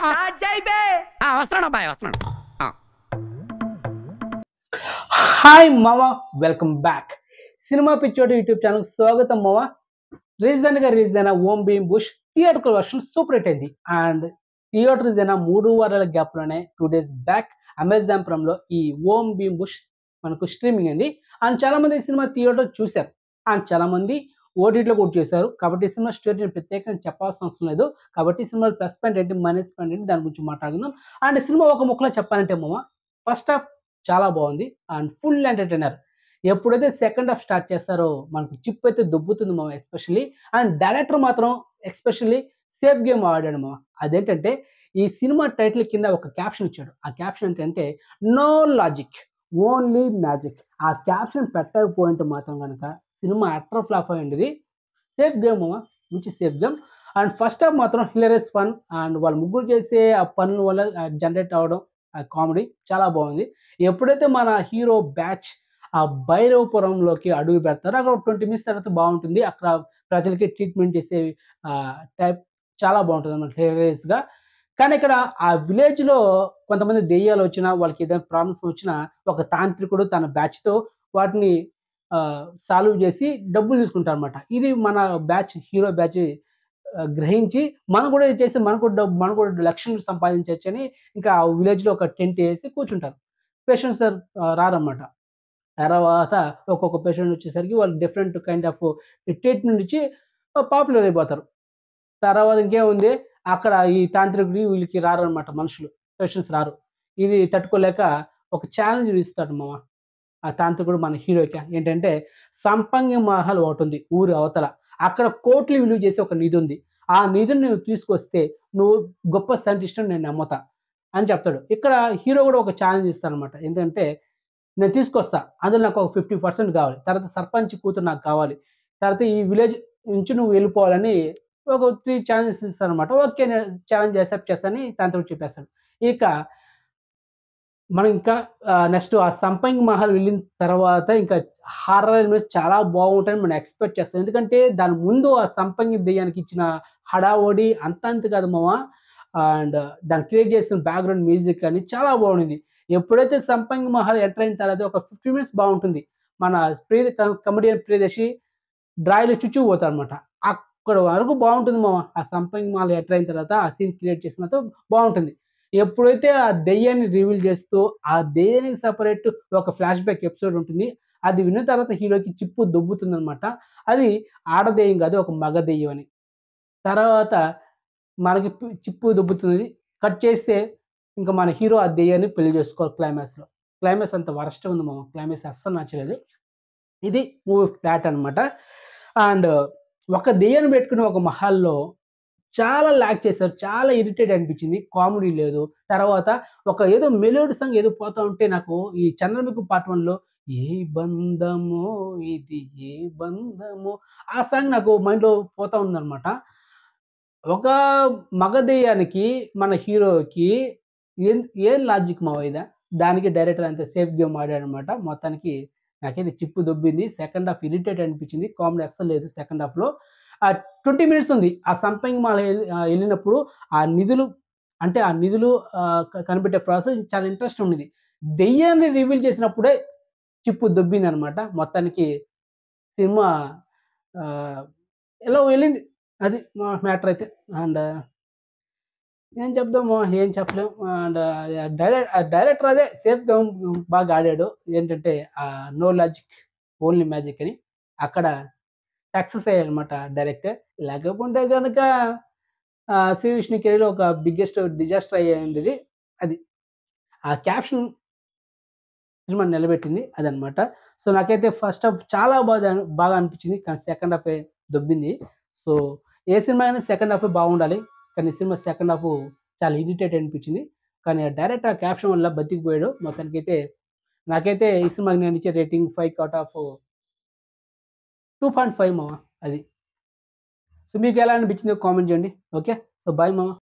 వస్తున్నాడు అబ్బాయి వస్తున్నాడు. హాయ్ మామ, వెల్కమ్ బ్యాక్. సినిమా పిచ్చోటి యూట్యూబ్ ఛానల్ స్వాగతం మామ. రీసెంట్ గా రిలీజ్ అయిన Om Bheem Bush theatre version super hit అయింది. అండ్ థియేటర్ రిలీజ్ అయిన 3 వారాల గ్యాప్ లోనే 2 days బ్యాక్ అమెజాన్ ప్రైమ్ లో ఈ ఓం భీమ్ బుష్ మనకు స్ట్రీమింగ్ అయింది. అండ్ చాలా మంది ఈ సినిమా థియేటర్ చూశారు అండ్ చాలా మంది ఓటీటీలో కూడా చూశారు. కాబట్టి ఈ సినిమా స్టోరీ ప్రత్యేకంగా చెప్పాల్సిన అవసరం లేదు. కాబట్టి ఈ సినిమా ప్లస్ పాయింట్ ఏంటి, మైనస్ పాయింట్ ఏంటి, దాని గురించి మాట్లాడుకుందాం. అండ్ ఈ సినిమా ఒక ముక్కలో చెప్పాలంటే మామ, ఫస్ట్ హాఫ్ చాలా బాగుంది అండ్ ఫుల్ ఎంటర్టైనర్. ఎప్పుడైతే సెకండ్ హాఫ్ స్టార్ట్ చేస్తారో మనకు చిప్ అయితే దొబ్బుతుంది మామ ఎస్పెషల్లీ. అండ్ డైరెక్టర్ మాత్రం ఎస్పెషల్లీ సేఫ్ గేమ్ ఆడాడు మామ. అదేంటంటే ఈ సినిమా టైటిల్ కింద ఒక క్యాప్షన్ ఇచ్చాడు. ఆ క్యాప్షన్ ఏంటంటే నో లాజిక్ ఓన్లీ మ్యాజిక్. ఆ క్యాప్షన్ పెట్టకపోయింటే మాత్రం కనుక సినిమా అట్టర్ ఫ్లాప్ అయ్యింది. సేఫ్ గేమ్ మామ, మంచి safe game. And first half మాత్రం హిలరియస్ ఫన్ అండ్ వాళ్ళు ముగ్గురు చేసే ఆ పనుల వల్ల జనరేట్ అవ్వడం ఆ కామెడీ చాలా బాగుంది. ఎప్పుడైతే మన హీరో బ్యాచ్ ఆ భైరవపురంలోకి అడుగు పెడతారో అక్కడ 20 minutes తర్వాత బాగుంటుంది. అక్కడ ప్రజలకి ట్రీట్మెంట్ చేసే టైప్ చాలా బాగుంటుంది అన్నమాట హిలరియస్గా. కానీ ఇక్కడ ఆ విలేజ్లో కొంతమంది దెయ్యాలు వచ్చినా వాళ్ళకి ఏదైనా ప్రాబ్లమ్స్ వచ్చినా ఒక తాంత్రికుడు తన బ్యాచ్తో వాటిని సాల్వ్ చేసి డబ్బులు తీసుకుంటారు అనమాట. ఇది మన బ్యాచ్ హీరో బ్యాచ్ గ్రహించి మనం కూడా ఇది చేసి మనం కూడా లక్షలు సంపాదించవచ్చు అని ఇంకా ఆ విలేజ్లో ఒక టెంట్ వేసి కూర్చుంటారు. పేషెంట్స్ రారన్నమాట. తర్వాత ఒక్కొక్క పేషెంట్ వచ్చేసరికి వాళ్ళు డిఫరెంట్ కైండ్ ఆఫ్ ట్రీట్మెంట్ ఇచ్చి పాపులర్ అయిపోతారు. తర్వాత ఇంకేముంది, అక్కడ ఈ తాంత్రికుడి వీళ్ళకి రారనమాట, మనుషులు పేషెంట్స్ రారు. ఇది తట్టుకోలేక ఒక ఛాలెంజ్ ఇస్తాడు మామ ఆ తాంత్రికుడు మన హీరోకి. ఏంటంటే సంపంగి మహల్ ఒకటి ఉంది ఊరి అవతల, అక్కడ కోట్లు విలువ చేసే ఒక నిధి ఉంది. ఆ నిధిని నువ్వు తీసుకొస్తే నువ్వు గొప్ప సైంటిస్ట్ నేను నమ్ముతా అని చెప్తాడు. ఇక్కడ హీరో కూడా ఒక ఛాలెంజ్ ఇస్తాడనమాట. ఏంటంటే నేను తీసుకొస్తా, అందులో నాకు ఒక 50% కావాలి, తర్వాత సర్పంచ్ కూతురు నాకు కావాలి, తర్వాత ఈ విలేజ్ నుంచి నువ్వు వెళ్ళిపోవాలని ఒక 3 ఛాలెంజెస్ ఇస్తారనమాట. ఓకే నేను ఛాలెంజ్ యాక్సెప్ట్ చేస్తానని తాంత్రికుడు చెప్పేస్తాడు. ఇక మనం ఇంకా నెక్స్ట్ ఆ సంపంగి మహల్ వెళ్ళిన తర్వాత ఇంకా హారర్ ఎలిమెంట్స్ చాలా బాగుంటాయని మనం ఎక్స్పెక్ట్ చేస్తాం. ఎందుకంటే దాని ముందు ఆ సంపంగి దెయ్యానికి ఇచ్చిన హడావడి అంత కాదు మామ. అండ్ దాన్ని క్రియేట్ చేసిన బ్యాక్గ్రౌండ్ మ్యూజిక్ అని చాలా బాగుంది. ఎప్పుడైతే సంపంగి మహల్ ఎంటర్ అయిన తర్వాత ఒక 15 minutes బాగుంటుంది. మన కమెడియన్ ప్రియదర్శి డ్రాయిలో చుచ్చుకుపోతాడు అనమాట. అక్కడ వరకు బాగుంటుంది మామ. ఆ సంపంగి మహల్ ఎంటర్ అయిన తర్వాత ఆ సీన్ క్రియేట్ చేసిన తర్వాత బాగుంటుంది. ఎప్పుడైతే ఆ దెయ్యాన్ని రివీల్ చేస్తూ ఆ దెయ్యానికి సపరేట్ ఒక ఫ్లాష్ బ్యాక్ ఎపిసోడ్ ఉంటుంది. అది విన్న తర్వాత హీరోకి చిప్పు దొబ్బుతుంది అనమాట. అది ఆడ దెయ్యం కాదు, ఒక మగ దెయ్యం అని. తర్వాత మనకి చిప్పు దొబ్బుతుంది. కట్ చేస్తే ఇంకా మన హీరో ఆ దెయ్యాన్ని పెళ్లి చేసుకోవాలి క్లైమాక్స్లో. క్లైమాక్స్ అంత వరస్ట్ ఉంది మామ, క్లైమాక్స్ అస్సలు నచ్చలేదు. ఇది మూవీ ఫ్లాట్ అనమాట. అండ్ ఒక దెయ్యాన్ని పెట్టుకుని ఒక మహల్లో చాలా ల్యాక్ చేశారు. చాలా ఇరిటేట్ అనిపించింది. కామెడీ లేదు. తర్వాత ఒక ఏదో మెలోడీ సాంగ్ ఏదో పోతా ఉంటే నాకు ఈ 'చంద్రముఖి పార్ట్ 1లో' ఏ బంధమో ఇది ఏ బంధమో ఆ సాంగ్ నాకు మైండ్‌లో పోతా ఉందనమాట. ఒక మగ దెయ్యానికి మన హీరోకి ఏం ఏం లాజిక్ మావ ఇదా? దానికి డైరెక్టర్ అంతే సేఫ్ గేమ్ ఆడాడనమాట. మొత్తానికి నాకైతే చిప్పు దొబ్బింది. సెకండ్ హాఫ్ ఇరిటేట్ అనిపించింది. కామెడీ అస్సలు లేదు సెకండ్ హాఫ్‌లో. 20 minutes ఉంది. ఆ సంపంగి మాల ఎళ్ళినప్పుడు ఆ నిధులు అంటే ఆ నిధులు కనిపెట్టే ప్రాసెస్ చాలా ఇంట్రెస్ట్ ఉండింది. దెయ్యాన్ని రివీల్ చేసినప్పుడే చిప్పు దొబ్బిందనమాట. మొత్తానికి సినిమా ఆహ్, ఎలా వెళ్ళింది. అది మా మ్యాటర్ అయితే. అండ్ ఏం చెప్దాము, ఏం చెప్పలేం. అండ్ డైరెక్టర్ అదే సేఫ్ గేమ్ బాగా ఆడాడు. ఏంటంటే నో లాజిక్ ఓన్లీ మ్యాజిక్ అని. అక్కడ సక్సెస్ అయ్యాడనమాట డైరెక్టర్. లేకపోతే గనక 'శ్రీ విష్ణు' కెరీర్‌లో ఒక బిగ్గెస్ట్ డిజాస్టర్ అయ్యిండేది. అది. ఆ క్యాప్షన్ సినిమాని నిలబెట్టింది అదనమాట. సో, నాకైతే ఫస్ట్ హాఫ్ చాలా బాగా అనిపించింది. కానీ సెకండ్ హాఫే దొబ్బింది. సో, ఏ సినిమా అయినా సెకండ్ హాఫే బాగుండాలి. కానీ ఈ సినిమా సెకండ్ హాఫ్ చాలా ఇరిటేట్ అనిపించింది. కానీ ఆ డైరెక్టర్ ఆ క్యాప్షన్ వల్ల బతికిపోయాడు. మొత్తానికైతే నాకైతే ఈ సినిమాకి నేనిచ్చే రేటింగ్ 5 ఔట్ ఆఫ్ 2.5 మామ అది. సో, మీకెలా అనిపించిందో కామెంట్ చేయండి. ఓకే. సో, బాయ్ మామ.